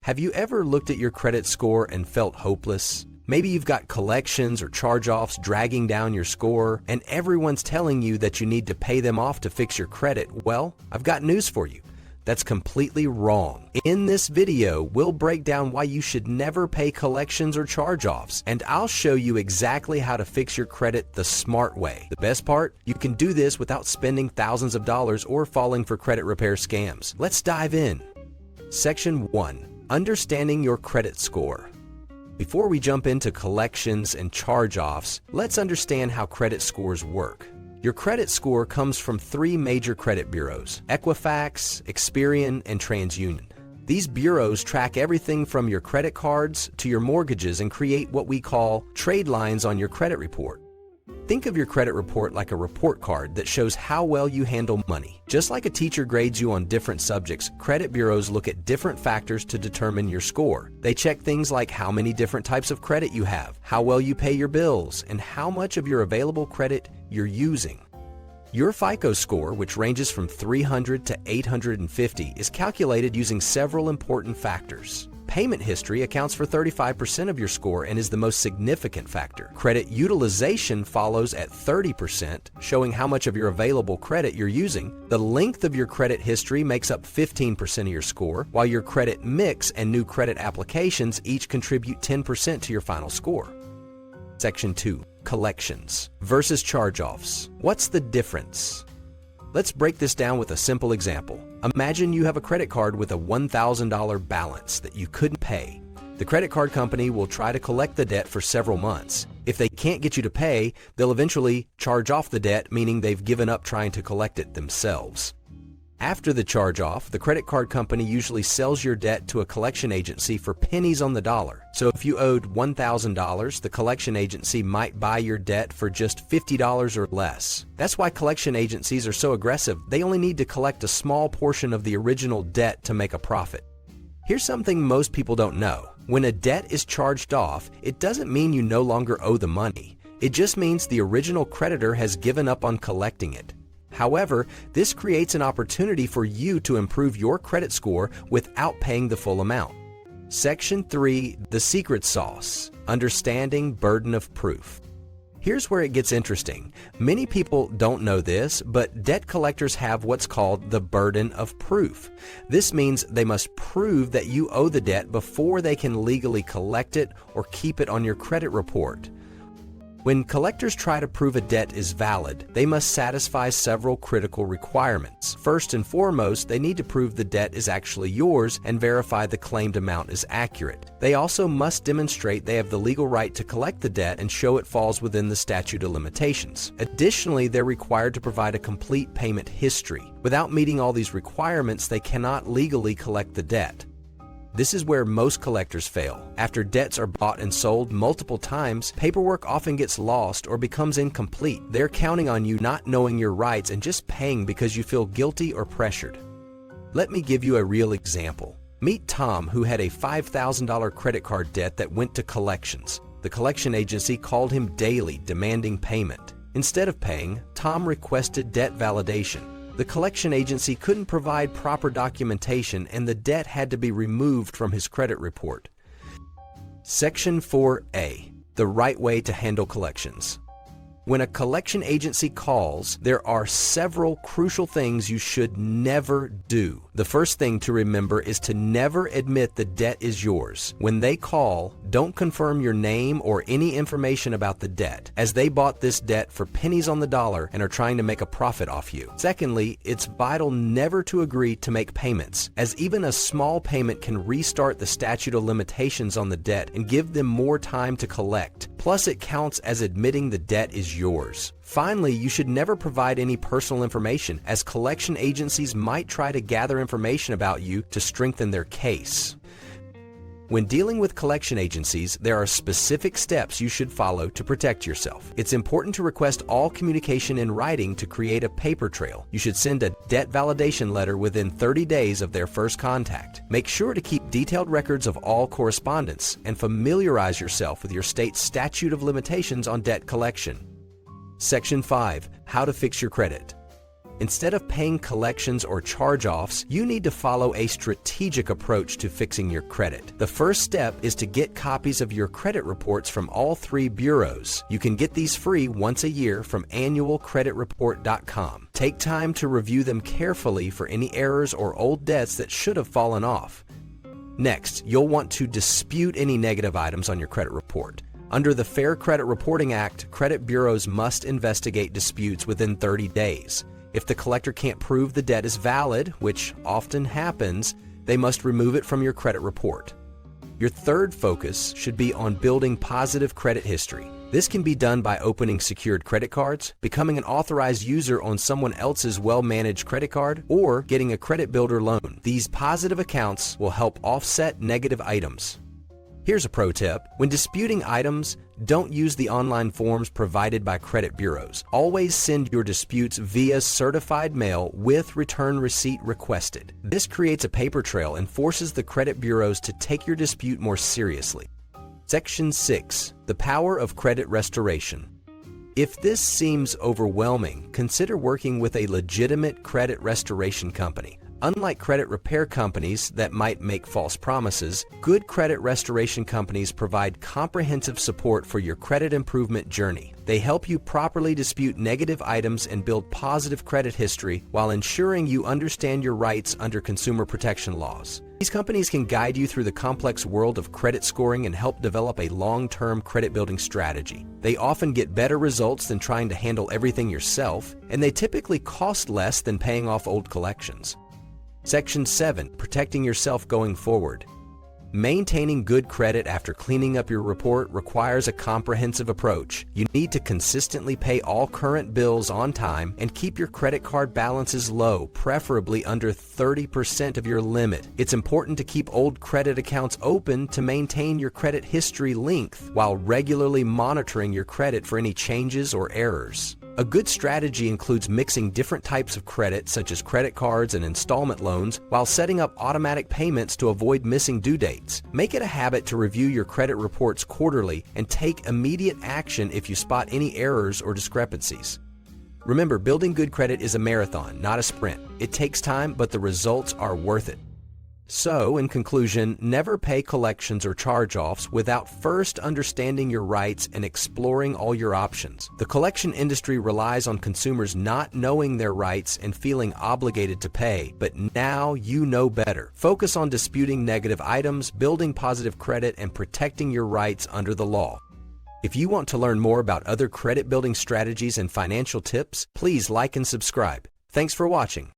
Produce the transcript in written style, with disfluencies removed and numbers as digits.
Have you ever looked at your credit score and felt hopeless? Maybe you've got collections or charge-offs dragging down your score, and everyone's telling you that you need to pay them off to fix your credit. Well, I've got news for you. That's completely wrong. In this video, we'll break down why you should never pay collections or charge-offs, and I'll show you exactly how to fix your credit the smart way. The best part? You can do this without spending thousands of dollars or falling for credit repair scams. Let's dive in. Section 1. Understanding your credit score. Before we jump into collections and charge-offs, let's understand how credit scores work. Your credit score comes from 3 major credit bureaus: Equifax, Experian, and TransUnion. These bureaus track everything from your credit cards to your mortgages and create what we call trade lines on your credit report. Think of your credit report like a report card that shows how well you handle money. Just like a teacher grades you on different subjects, credit bureaus look at different factors to determine your score. They check things like how many different types of credit you have, how well you pay your bills, and how much of your available credit you're using. Your FICO score, which ranges from 300 to 850, is calculated using several important factors. Payment history accounts for 35% of your score and is the most significant factor. Credit utilization follows at 30%, showing how much of your available credit you're using. The length of your credit history makes up 15% of your score, while your credit mix and new credit applications each contribute 10% to your final score. Section 2. Collections versus charge-offs. What's the difference? Let's break this down with a simple example. Imagine you have a credit card with a $1,000 balance that you couldn't pay. The credit card company will try to collect the debt for several months. If they can't get you to pay, they'll eventually charge off the debt, meaning they've given up trying to collect it themselves. After the charge-off, the credit card company usually sells your debt to a collection agency for pennies on the dollar. So if you owed $1,000, the collection agency might buy your debt for just $50 or less. That's why collection agencies are so aggressive. They only need to collect a small portion of the original debt to make a profit. Here's something most people don't know. When a debt is charged off, it doesn't mean you no longer owe the money. It just means the original creditor has given up on collecting it. However, this creates an opportunity for you to improve your credit score without paying the full amount. Section 3. The secret sauce. Understanding burden of proof. Here's where it gets interesting. Many people don't know this, but debt collectors have what's called the burden of proof. This means they must prove that you owe the debt before they can legally collect it or keep it on your credit report. When collectors try to prove a debt is valid, they must satisfy several critical requirements. First and foremost, they need to prove the debt is actually yours and verify the claimed amount is accurate. They also must demonstrate they have the legal right to collect the debt and show it falls within the statute of limitations. Additionally, they're required to provide a complete payment history. Without meeting all these requirements, they cannot legally collect the debt. This is where most collectors fail. After debts are bought and sold multiple times, paperwork often gets lost or becomes incomplete. They're counting on you not knowing your rights and just paying because you feel guilty or pressured. Let me give you a real example. Meet Tom, who had a $5,000 credit card debt that went to collections. The collection agency called him daily, demanding payment. Instead of paying, Tom requested debt validation. The collection agency couldn't provide proper documentation and the debt had to be removed from his credit report. Section 4A. The right way to handle collections. When a collection agency calls, there are several crucial things you should never do. The first thing to remember is to never admit the debt is yours. When they call, don't confirm your name or any information about the debt, as they bought this debt for pennies on the dollar and are trying to make a profit off you. Secondly, it's vital never to agree to make payments, as even a small payment can restart the statute of limitations on the debt and give them more time to collect. Plus, it counts as admitting the debt is yours. Finally, you should never provide any personal information, as collection agencies might try to gather information about you to strengthen their case. When dealing with collection agencies, there are specific steps you should follow to protect yourself. It's important to request all communication in writing to create a paper trail. You should send a debt validation letter within 30 days of their first contact. Make sure to keep detailed records of all correspondence and familiarize yourself with your state's statute of limitations on debt collection. Section 5. How to fix your credit. Instead of paying collections or charge-offs, you need to follow a strategic approach to fixing your credit. The first step is to get copies of your credit reports from all 3 bureaus. You can get these free once a year from annualcreditreport.com. Take time to review them carefully for any errors or old debts that should have fallen off. Next, you'll want to dispute any negative items on your credit report. Under the Fair Credit Reporting Act, credit bureaus must investigate disputes within 30 days. If the collector can't prove the debt is valid, which often happens, they must remove it from your credit report. Your third focus should be on building positive credit history. This can be done by opening secured credit cards, becoming an authorized user on someone else's well-managed credit card, or getting a credit builder loan. These positive accounts will help offset negative items. Here's a pro tip. When disputing items, don't use the online forms provided by credit bureaus. Always send your disputes via certified mail with return receipt requested. This creates a paper trail and forces the credit bureaus to take your dispute more seriously. Section 6. The power of credit restoration. If this seems overwhelming, consider working with a legitimate credit restoration company. Unlike credit repair companies that might make false promises, good credit restoration companies provide comprehensive support for your credit improvement journey. They help you properly dispute negative items and build positive credit history while ensuring you understand your rights under consumer protection laws. These companies can guide you through the complex world of credit scoring and help develop a long-term credit building strategy. They often get better results than trying to handle everything yourself, and they typically cost less than paying off old collections. Section 7. Protecting yourself going forward. Maintaining good credit after cleaning up your report requires a comprehensive approach. You need to consistently pay all current bills on time and keep your credit card balances low, preferably under 30% of your limit. It's important to keep old credit accounts open to maintain your credit history length while regularly monitoring your credit for any changes or errors. A good strategy includes mixing different types of credit, such as credit cards and installment loans, while setting up automatic payments to avoid missing due dates. Make it a habit to review your credit reports quarterly and take immediate action if you spot any errors or discrepancies. Remember, building good credit is a marathon, not a sprint. It takes time, but the results are worth it. So, in conclusion, never pay collections or charge-offs without first understanding your rights and exploring all your options. The collection industry relies on consumers not knowing their rights and feeling obligated to pay, but now you know better. Focus on disputing negative items, building positive credit, and protecting your rights under the law. If you want to learn more about other credit building strategies and financial tips, please like and subscribe. Thanks for watching.